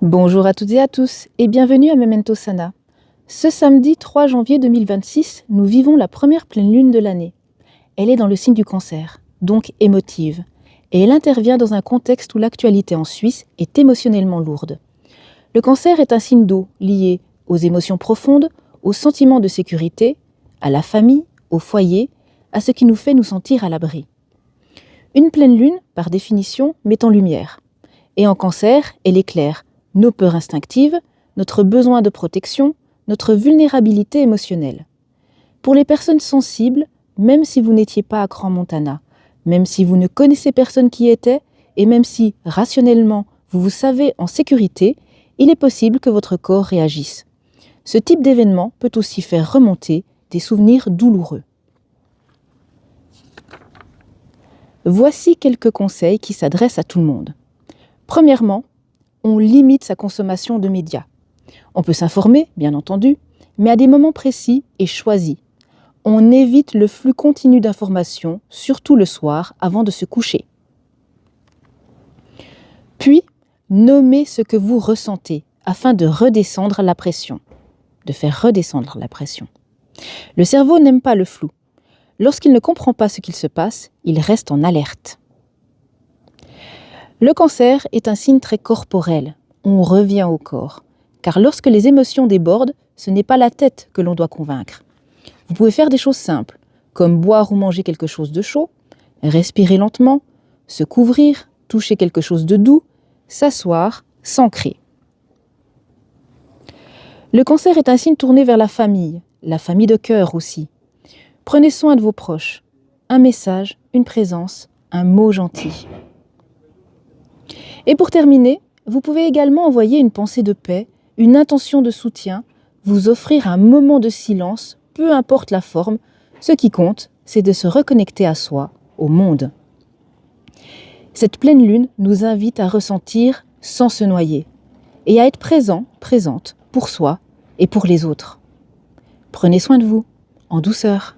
Bonjour à toutes et à tous et bienvenue à Memento Sana. Ce samedi 3 janvier 2026, nous vivons la première pleine lune de l'année. Elle est dans le signe du Cancer, donc émotive, et elle intervient dans un contexte où l'actualité en Suisse est émotionnellement lourde. Le Cancer est un signe d'eau lié aux émotions profondes, aux sentiments de sécurité, à la famille, au foyer, à ce qui nous fait nous sentir à l'abri. Une pleine lune, par définition, met en lumière. Et en Cancer, elle éclaire nos peurs instinctives, notre besoin de protection, notre vulnérabilité émotionnelle. Pour les personnes sensibles, même si vous n'étiez pas à Crans-Montana, même si vous ne connaissez personne qui y était, et même si, rationnellement, vous vous savez en sécurité, il est possible que votre corps réagisse. Ce type d'événement peut aussi faire remonter des souvenirs douloureux. Voici quelques conseils qui s'adressent à tout le monde. Premièrement, on limite sa consommation de médias. On peut s'informer, bien entendu, mais à des moments précis et choisis. On évite le flux continu d'informations, surtout le soir, avant de se coucher. Puis, nommez ce que vous ressentez, afin de redescendre la pression, de faire redescendre la pression. Le cerveau n'aime pas le flou. Lorsqu'il ne comprend pas ce qu'il se passe, il reste en alerte. Le Cancer est un signe très corporel. On revient au corps. Car lorsque les émotions débordent, ce n'est pas la tête que l'on doit convaincre. Vous pouvez faire des choses simples, comme boire ou manger quelque chose de chaud, respirer lentement, se couvrir, toucher quelque chose de doux, s'asseoir, s'ancrer. Le Cancer est un signe tourné vers la famille de cœur aussi. Prenez soin de vos proches. Un message, une présence, un mot gentil. Et pour terminer, vous pouvez également envoyer une pensée de paix, une intention de soutien, vous offrir un moment de silence, peu importe la forme. Ce qui compte, c'est de se reconnecter à soi, au monde. Cette pleine lune nous invite à ressentir sans se noyer et à être présente pour soi et pour les autres. Prenez soin de vous, en douceur.